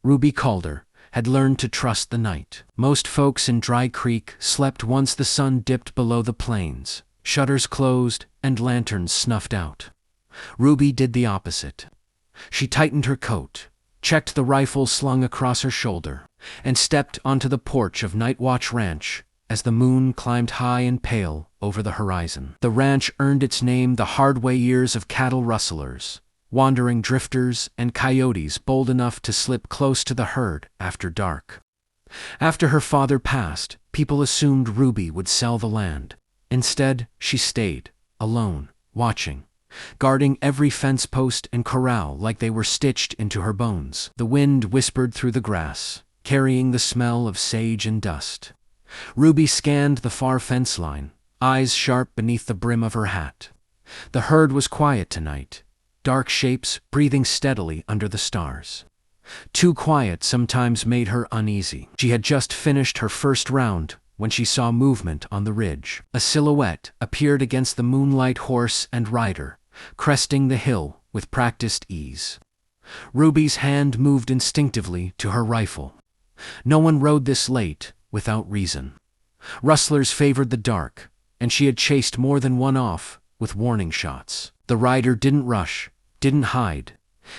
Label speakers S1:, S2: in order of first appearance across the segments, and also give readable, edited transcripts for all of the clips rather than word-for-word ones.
S1: Ruby Calder, had learned to trust the night. Most folks in Dry Creek slept once the sun dipped below the plains, shutters closed and lanterns snuffed out. Ruby did the opposite. She tightened her coat, checked the rifle slung across her shoulder, and stepped onto the porch of Night Watch Ranch as the moon climbed high and pale over the horizon. The ranch earned its name the hard way years of cattle rustlers, wandering drifters and coyotes bold enough to slip close to the herd after dark. After her father passed, people assumed Ruby would sell the land. Instead, she stayed, alone, watching, guarding every fence post and corral like they were stitched into her bones. The wind whispered through the grass, carrying the smell of sage and dust. Ruby scanned the far fence line, eyes sharp beneath the brim of her hat. The herd was quiet tonight, dark shapes breathing steadily under the stars. Too quiet sometimes made her uneasy. She had just finished her first round when she saw movement on the ridge. A silhouette appeared against the moonlight, horse and rider, cresting the hill with practiced ease. Ruby's hand moved instinctively to her rifle. No one rode this late without reason. Rustlers favored the dark, and she had chased more than one off with warning shots. The rider didn't rush, didn't hide.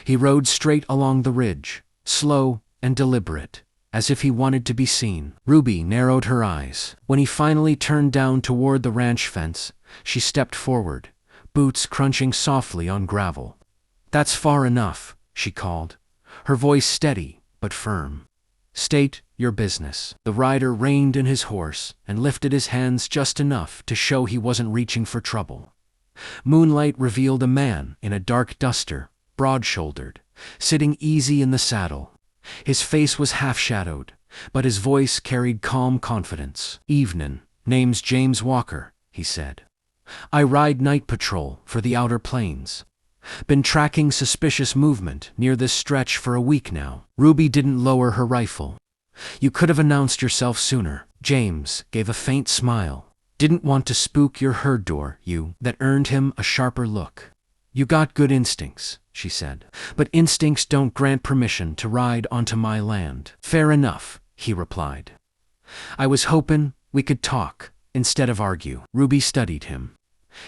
S1: He rode straight along the ridge, slow and deliberate, as if he wanted to be seen. Ruby narrowed her eyes. When he finally turned down toward the ranch fence, she stepped forward, boots crunching softly on gravel. "That's far enough," she called, her voice steady but firm. "State your business." The rider reined in his horse and lifted his hands just enough to show he wasn't reaching for trouble. Moonlight revealed a man in a dark duster, broad-shouldered, sitting easy in the saddle. His face was half-shadowed, but his voice carried calm confidence. "Evenin', name's James Walker," he said. "I ride night patrol for the Outer Plains. Been tracking suspicious movement near this stretch for a week now." Ruby didn't lower her rifle. "You could have announced yourself sooner." James gave a faint smile. "Didn't want to spook your herd door, you." That earned him a sharper look. "You got good instincts," she said, "but instincts don't grant permission to ride onto my land." "Fair enough," he replied. "I was hoping we could talk instead of argue." Ruby studied him.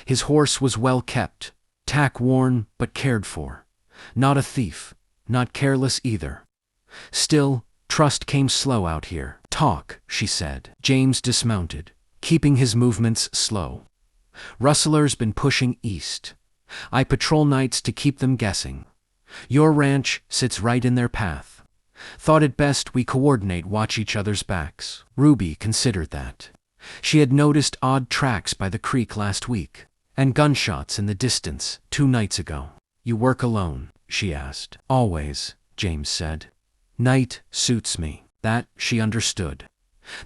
S1: His horse was well kept, tack-worn but cared for. Not a thief, not careless either. Still, trust came slow out here. "Talk," she said. James dismounted, keeping his movements slow. "Rustlers been pushing east. I patrol nights to keep them guessing. Your ranch sits right in their path. Thought it best we coordinate, watch each other's backs." Ruby considered that. She had noticed odd tracks by the creek last week, and gunshots in the distance 2 nights ago. "You work alone?" she asked. "Always," James said. "Night suits me." That she understood.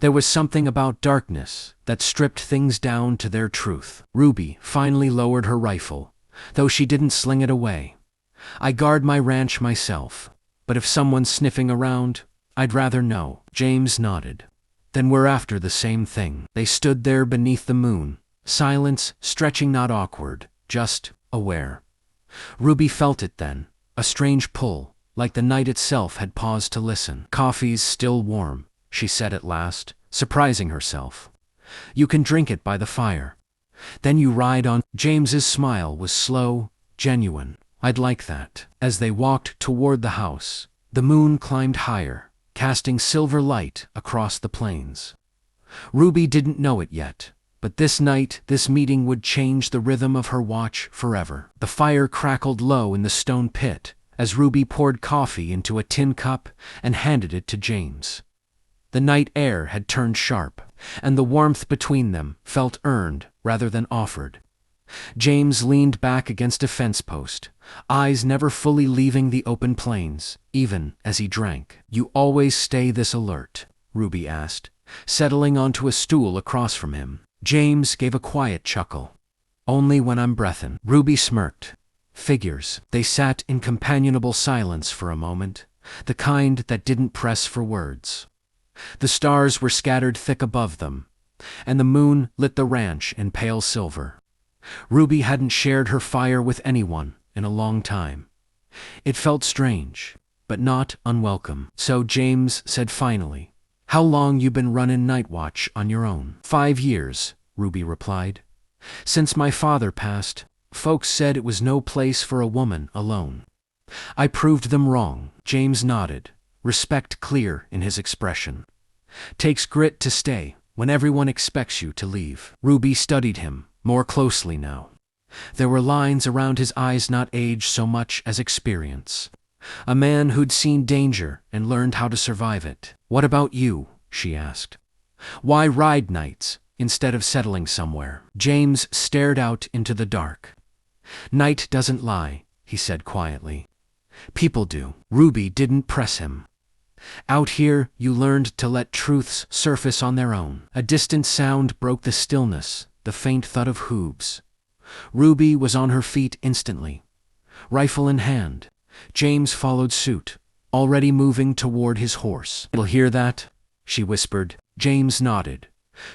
S1: There was something about darkness that stripped things down to their truth. Ruby finally lowered her rifle, though she didn't sling it away. "I guard my ranch myself, but if someone's sniffing around, I'd rather know." James nodded. "Then we're after the same thing." They stood there beneath the moon, silence stretching, not awkward, just aware. Ruby felt it then, a strange pull, like the night itself had paused to listen. "Coffee's still warm," she said at last, surprising herself. "You can drink it by the fire. Then you ride on." James's smile was slow, genuine. "I'd like that." As they walked toward the house, the moon climbed higher, casting silver light across the plains. Ruby didn't know it yet, but this night, this meeting would change the rhythm of her watch forever. The fire crackled low in the stone pit as Ruby poured coffee into a tin cup and handed it to James. The night air had turned sharp, and the warmth between them felt earned rather than offered. James leaned back against a fence post, eyes never fully leaving the open plains, even as he drank. "You always stay this alert?" Ruby asked, settling onto a stool across from him. James gave a quiet chuckle. "Only when I'm breathin'." Ruby smirked. Figures. They sat in companionable silence for a moment, the kind that didn't press for words. The stars were scattered thick above them, and the moon lit the ranch in pale silver. Ruby hadn't shared her fire with anyone in a long time. It felt strange, but not unwelcome. "So," James said finally, "how long you been running night watch on your own?" "5 years," Ruby replied. "Since my father passed, folks said it was no place for a woman alone. I proved them wrong." James nodded, respect clear in his expression. "Takes grit to stay when everyone expects you to leave." Ruby studied him more closely now. There were lines around his eyes, not age so much as experience. A man who'd seen danger and learned how to survive it. "What about you?" she asked. "Why ride nights instead of settling somewhere?" James stared out into the dark. "Night doesn't lie," he said quietly. "People do." Ruby didn't press him. "Out here, you learned to let truths surface on their own." A distant sound broke the stillness, the faint thud of hooves. Ruby was on her feet instantly, rifle in hand. James followed suit, already moving toward his horse. "You'll hear that?" she whispered. James nodded.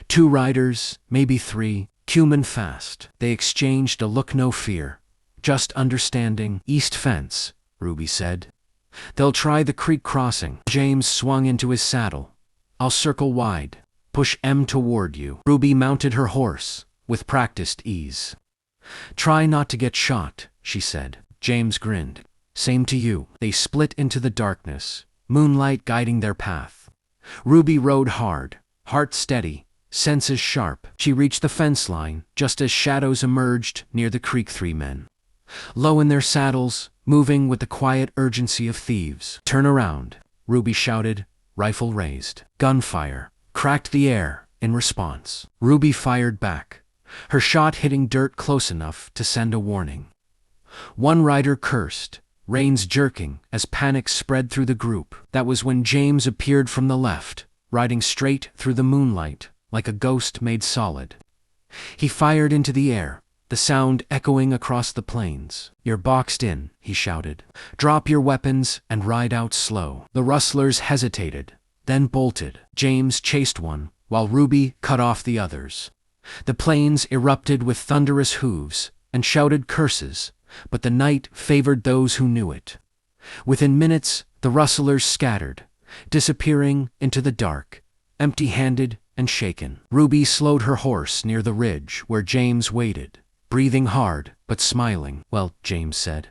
S1: 2 riders, maybe 3, cumin fast. They exchanged a look, no fear, just understanding. "East fence," Ruby said. "They'll try the creek crossing." James swung into his saddle. "I'll circle wide, push M toward you." Ruby mounted her horse with practiced ease. "Try not to get shot," she said. James grinned. "Same to you." They split into the darkness, moonlight guiding their path. Ruby rode hard, heart steady, senses sharp. She reached the fence line just as shadows emerged near the creek. 3 men, low in their saddles, moving with the quiet urgency of thieves. "Turn around," Ruby shouted, rifle raised. Gunfire cracked the air in response. Ruby fired back, her shot hitting dirt close enough to send a warning. One rider cursed, reins jerking as panic spread through the group. That was when James appeared from the left, riding straight through the moonlight like a ghost made solid. He fired into the air, the sound echoing across the plains. "You're boxed in," he shouted. "Drop your weapons and ride out slow." The rustlers hesitated, then bolted. James chased one, while Ruby cut off the others. The plains erupted with thunderous hooves and shouted curses, but the night favored those who knew it. Within minutes, the rustlers scattered, disappearing into the dark, empty-handed and shaken. Ruby slowed her horse near the ridge where James waited, breathing hard but smiling. "Well," James said,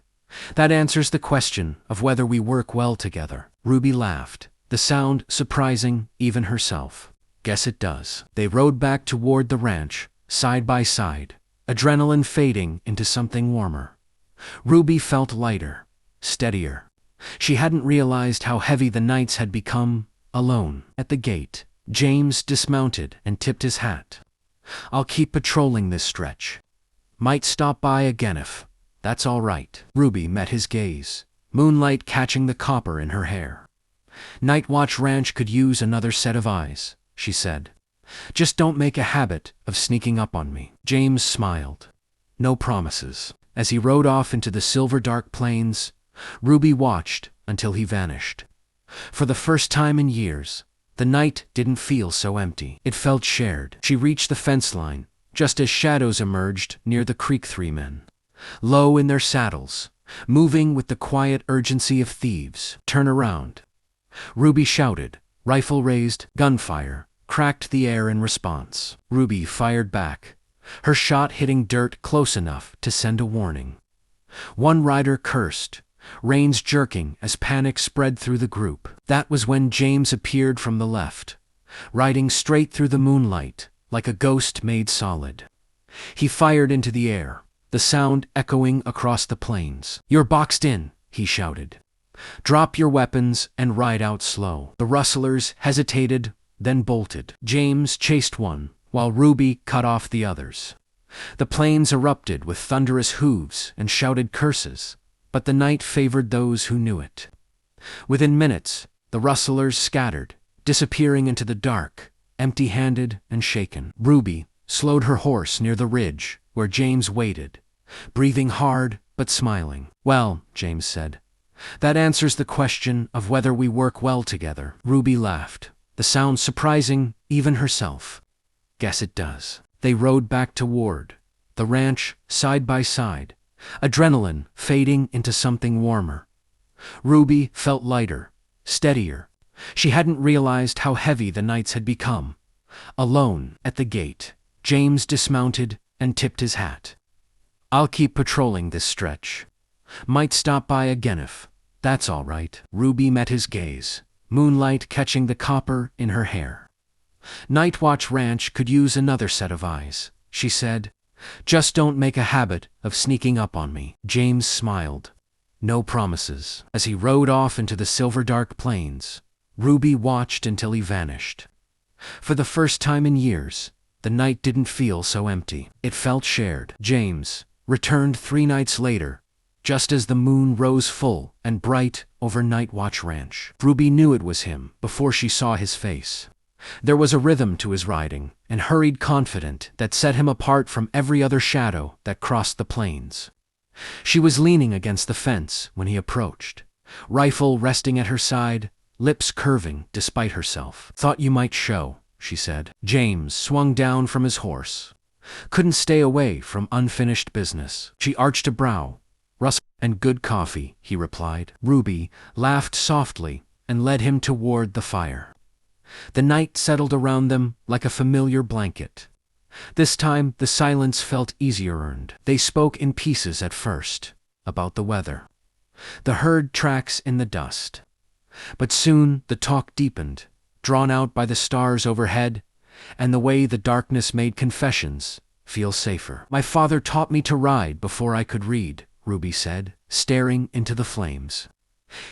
S1: "that answers the question of whether we work well together." Ruby laughed, the sound surprising even herself. "Guess it does." They rode back toward the ranch, side by side, adrenaline fading into something warmer. Ruby felt lighter, steadier. She hadn't realized how heavy the nights had become, alone. At the gate, James dismounted and tipped his hat. "I'll keep patrolling this stretch. Might stop by again if that's all right." Ruby met his gaze, moonlight catching the copper in her hair. "Night Watch Ranch could use another set of eyes," she said. "Just don't make a habit of sneaking up on me." James smiled. No promises. As he rode off into the silver-dark plains, Ruby watched until he vanished. For the first time in years, the night didn't feel so empty. It felt shared. She reached the fence line, just as shadows emerged near the creek. 3 men, low in their saddles, moving with the quiet urgency of thieves. "Turn around," Ruby shouted, rifle raised. Gunfire cracked the air in response. Ruby fired back, her shot hitting dirt close enough to send a warning. One rider cursed, reins jerking as panic spread through the group. That was when James appeared from the left, riding straight through the moonlight like a ghost made solid. He fired into the air, the sound echoing across the plains. "You're boxed in," he shouted. "Drop your weapons and ride out slow." The rustlers hesitated, then bolted. James chased one, while Ruby cut off the others. The plains erupted with thunderous hooves and shouted curses, but the night favored those who knew it. Within minutes, the rustlers scattered, disappearing into the dark, empty-handed and shaken. Ruby slowed her horse near the ridge where James waited, breathing hard but smiling. "Well," James said, "that answers the question of whether we work well together." Ruby laughed, the sound surprising even herself. "Guess it does." They rode back toward the ranch, side by side, adrenaline fading into something warmer. Ruby felt lighter, steadier. She hadn't realized how heavy the nights had become. Alone, at the gate, James dismounted and tipped his hat. "I'll keep patrolling this stretch. Might stop by again if that's all right." Ruby met his gaze, moonlight catching the copper in her hair. "Night Watch Ranch could use another set of eyes," she said. "Just don't make a habit of sneaking up on me." James smiled. No promises. As he rode off into the silver-dark plains, Ruby watched until he vanished. For the first time in years, the night didn't feel so empty. It felt shared. James returned 3 nights later, just as the moon rose full and bright over Night Watch Ranch. Ruby knew it was him before she saw his face. There was a rhythm to his riding, and hurried confident, that set him apart from every other shadow that crossed the plains. She was leaning against the fence when he approached, rifle resting at her side, lips curving despite herself. "Thought you might show," she said. James swung down from his horse. Couldn't stay away from unfinished business. She arched a brow. "Rustlers and good coffee," he replied. Ruby laughed softly and led him toward the fire. The night settled around them like a familiar blanket. This time the silence felt easier earned. They spoke in pieces at first, about the weather, the herd tracks in the dust. But soon the talk deepened, drawn out by the stars overhead, and the way the darkness made confessions feel safer. "My father taught me to ride before I could read," Ruby said, staring into the flames.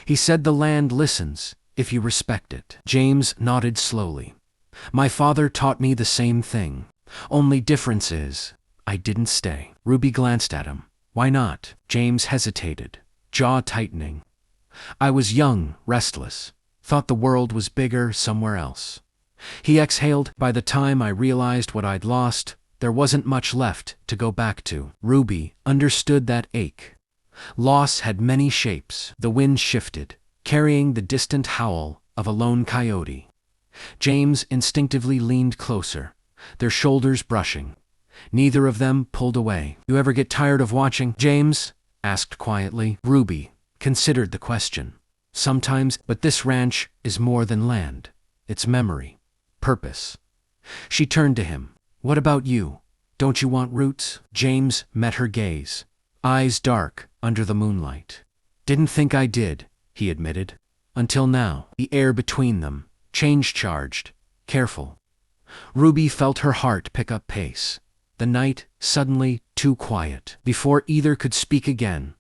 S1: "He said the land listens if you respect it." James nodded slowly. "My father taught me the same thing. Only difference is, I didn't stay." Ruby glanced at him. "Why not?" James hesitated, jaw tightening. "I was young, restless, thought the world was bigger somewhere else." He exhaled. "By the time I realized what I'd lost, there wasn't much left to go back to." Ruby understood that ache. Loss had many shapes. The wind shifted, carrying the distant howl of a lone coyote. James instinctively leaned closer, their shoulders brushing. Neither of them pulled away. "You ever get tired of watching?" James asked quietly. Ruby considered the question. "Sometimes, but this ranch is more than land. It's memory, purpose." She turned to him. "What about you? Don't you want roots?" James met her gaze, eyes dark under the moonlight. "Didn't think I did," he admitted. "Until now." The air between them, change-charged, careful. Ruby felt her heart pick up pace. The night suddenly too quiet. Before either could speak again,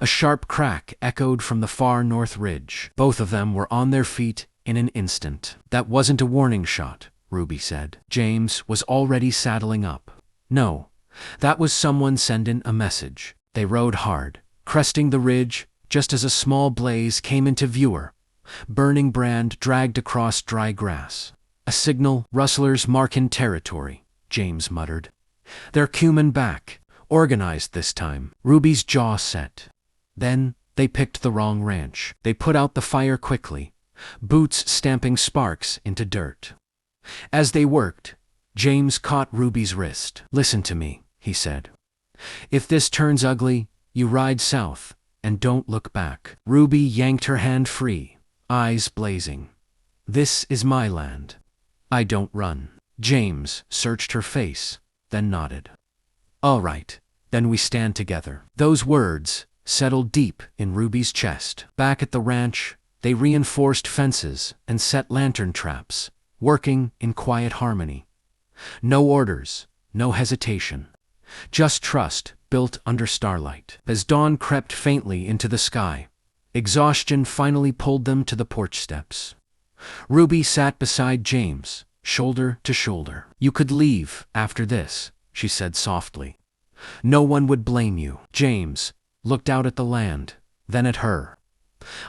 S1: a sharp crack echoed from the far north ridge. Both of them were on their feet in an instant. "That wasn't a warning shot," Ruby said. James was already saddling up. "No, that was someone sending a message." They rode hard, cresting the ridge, just as a small blaze came into view. Burning brand dragged across dry grass. "A signal, rustlers marking territory," James muttered. "They're cumin' back, organized this time." Ruby's jaw set. Then they picked the wrong ranch. They put out the fire quickly, boots stamping sparks into dirt. As they worked, James caught Ruby's wrist. "Listen to me," he said. "If this turns ugly, you ride south, and don't look back." Ruby yanked her hand free, eyes blazing. "This is my land. I don't run." James searched her face, then nodded. "All right, then we stand together." Those words settled deep in Ruby's chest. Back at the ranch, they reinforced fences and set lantern traps, working in quiet harmony. No orders, no hesitation. Just trust built under starlight. As dawn crept faintly into the sky, exhaustion finally pulled them to the porch steps. Ruby sat beside James, shoulder to shoulder. "You could leave after this," she said softly. "No one would blame you." James looked out at the land, then at her.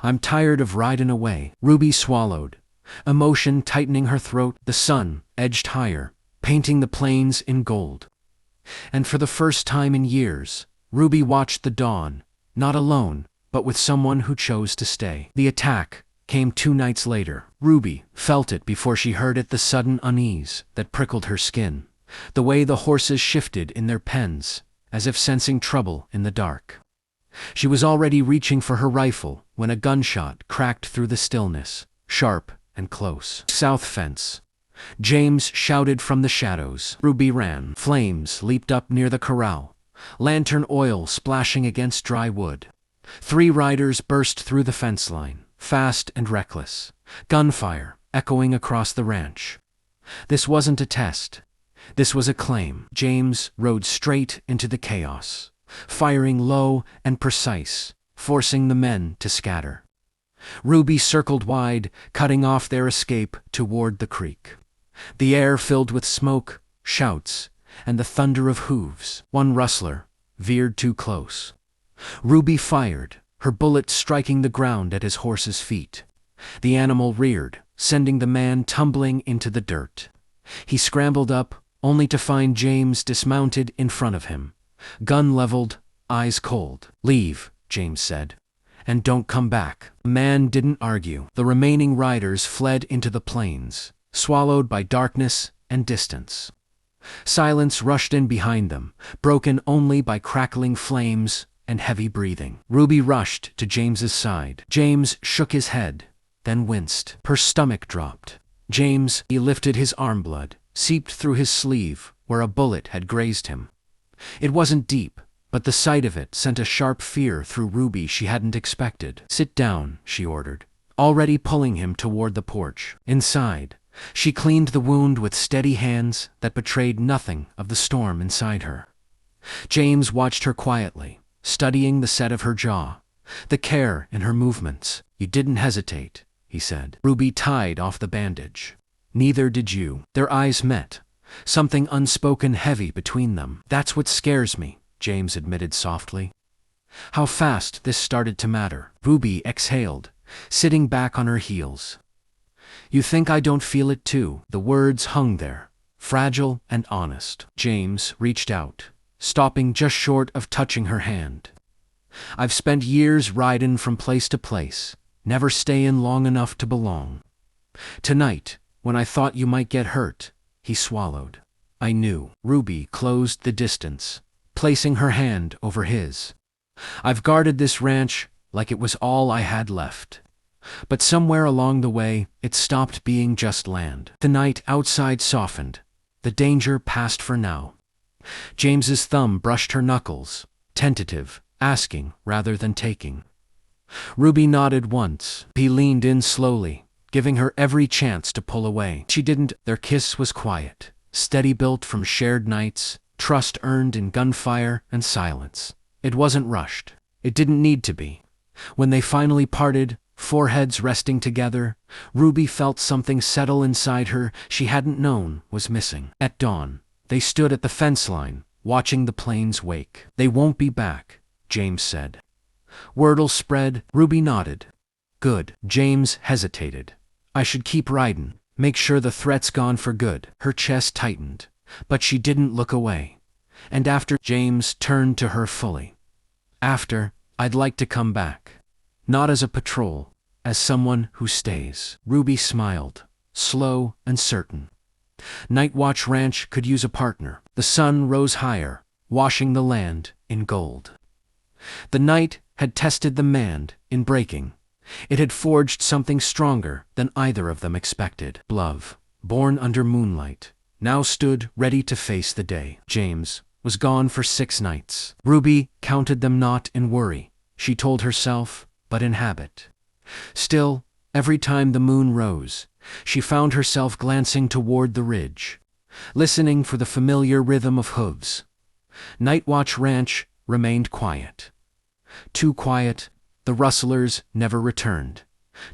S1: "I'm tired of riding away." Ruby swallowed, emotion tightening her throat. The sun edged higher, painting the plains in gold. And for the first time in years, Ruby watched the dawn, not alone, but with someone who chose to stay. The attack came 2 nights later. Ruby felt it before she heard it, the sudden unease that prickled her skin, the way the horses shifted in their pens, as if sensing trouble in the dark. She was already reaching for her rifle when a gunshot cracked through the stillness, sharp and close. South fence. James shouted from the shadows. Ruby ran. Flames leaped up near the corral, lantern oil splashing against dry wood. 3 riders burst through the fence line, fast and reckless, gunfire echoing across the ranch. This wasn't a test. This was a claim. James rode straight into the chaos, firing low and precise, forcing the men to scatter. Ruby circled wide, cutting off their escape toward the creek. The air filled with smoke, shouts, and the thunder of hooves. One rustler veered too close. Ruby fired, her bullet striking the ground at his horse's feet. The animal reared, sending the man tumbling into the dirt. He scrambled up, only to find James dismounted in front of him, gun leveled, eyes cold. "Leave," James said, "and don't come back." The man didn't argue. The remaining riders fled into the plains, swallowed by darkness and distance. Silence rushed in behind them, broken only by crackling flames and heavy breathing. Ruby rushed to James's side. James shook his head, then winced. Her stomach dropped. He lifted his arm. Blood seeped through his sleeve where a bullet had grazed him. It wasn't deep, but the sight of it sent a sharp fear through Ruby she hadn't expected. "Sit down," she ordered, already pulling him toward the porch. Inside, she cleaned the wound with steady hands that betrayed nothing of the storm inside her. James watched her quietly, studying the set of her jaw, the care in her movements. "You didn't hesitate," he said. Ruby tied off the bandage. "Neither did you." Their eyes met, something unspoken heavy between them. "That's what scares me," James admitted softly. How fast this started to matter. Ruby exhaled, sitting back on her heels. "You think I don't feel it too?" The words hung there, fragile and honest. James reached out, stopping just short of touching her hand. "I've spent years ridin' from place to place, never stayin' long enough to belong. Tonight, when I thought you might get hurt," he swallowed, "I knew." Ruby closed the distance, placing her hand over his. "I've guarded this ranch like it was all I had left. But somewhere along the way, it stopped being just land." The night outside softened. The danger passed for now. James's thumb brushed her knuckles, tentative, asking rather than taking. Ruby nodded once. He leaned in slowly, giving her every chance to pull away. She didn't. Their kiss was quiet, steady, built from shared nights, trust earned in gunfire and silence. It wasn't rushed. It didn't need to be. When they finally parted, foreheads resting together, Ruby felt something settle inside her she hadn't known was missing. At dawn, they stood at the fence line, watching the plains wake. "They won't be back," James said. "Word'll spread." Ruby nodded. "Good." James hesitated. "I should keep ridin', make sure the threat's gone for good." Her chest tightened, but she didn't look away. "And after," James turned to her fully, "after, I'd like to come back. Not as a patrol, as someone who stays." Ruby smiled, slow and certain. Night Watch Ranch could use a partner. The sun rose higher, washing the land in gold. The night had tested the man in breaking. It had forged something stronger than either of them expected. Love, born under moonlight, now stood ready to face the day. James was gone for 6 nights. Ruby counted them not in worry, she told herself, but in habit. Still, every time the moon rose, she found herself glancing toward the ridge, listening for the familiar rhythm of hooves. Night Watch Ranch remained quiet. Too quiet, the rustlers never returned,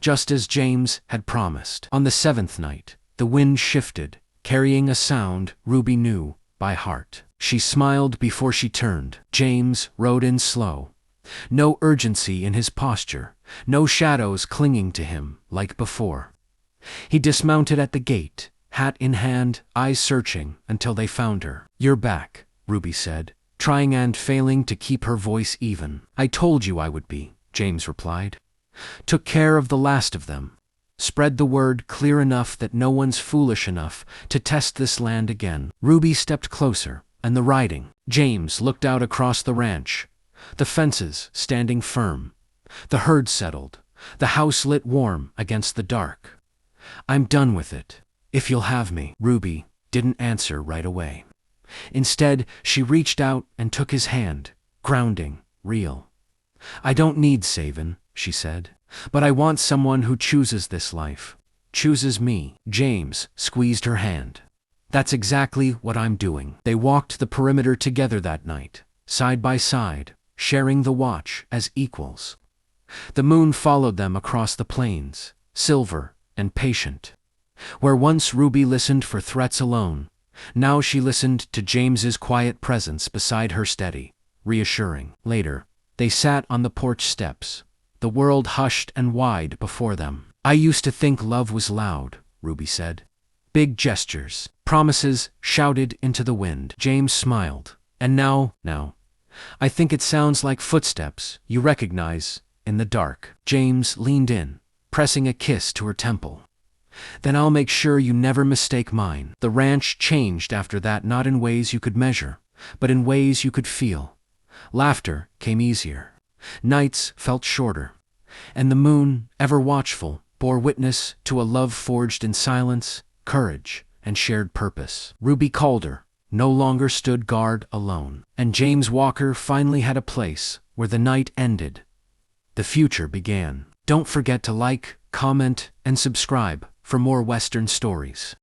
S1: just as James had promised. On the 7th night, the wind shifted, carrying a sound Ruby knew by heart. She smiled before she turned. James rode in slow. No urgency in his posture, no shadows clinging to him like before. He dismounted at the gate, hat in hand, eyes searching until they found her. "You're back," Ruby said, trying and failing to keep her voice even. "I told you I would be," James replied. "Took care of the last of them. Spread the word clear enough that no one's foolish enough to test this land again." Ruby stepped closer, and the riding. James looked out across the ranch, the fences standing firm, the herd settled, the house lit warm against the dark. "I'm done with it, if you'll have me." Ruby didn't answer right away. Instead, she reached out and took his hand, grounding, real. "I don't need savin'," she said, "but I want someone who chooses this life, chooses me." James squeezed her hand. "That's exactly what I'm doing." They walked the perimeter together that night, side by side, sharing the watch as equals. The moon followed them across the plains, silver and patient. Where once Ruby listened for threats alone, now she listened to James's quiet presence beside her, steady, reassuring. Later, they sat on the porch steps, the world hushed and wide before them. "I used to think love was loud," Ruby said. "Big gestures, promises shouted into the wind." James smiled. "And now, I think it sounds like footsteps you recognize in the dark." James leaned in, pressing a kiss to her temple. "Then I'll make sure you never mistake mine." The ranch changed after that, not in ways you could measure, but in ways you could feel. Laughter came easier. Nights felt shorter. And the moon, ever watchful, bore witness to a love forged in silence, courage, and shared purpose. Ruby Calder no longer stood guard alone. And James Walker finally had a place where the night ended. The future began. Don't forget to like, comment, and subscribe for more Western stories.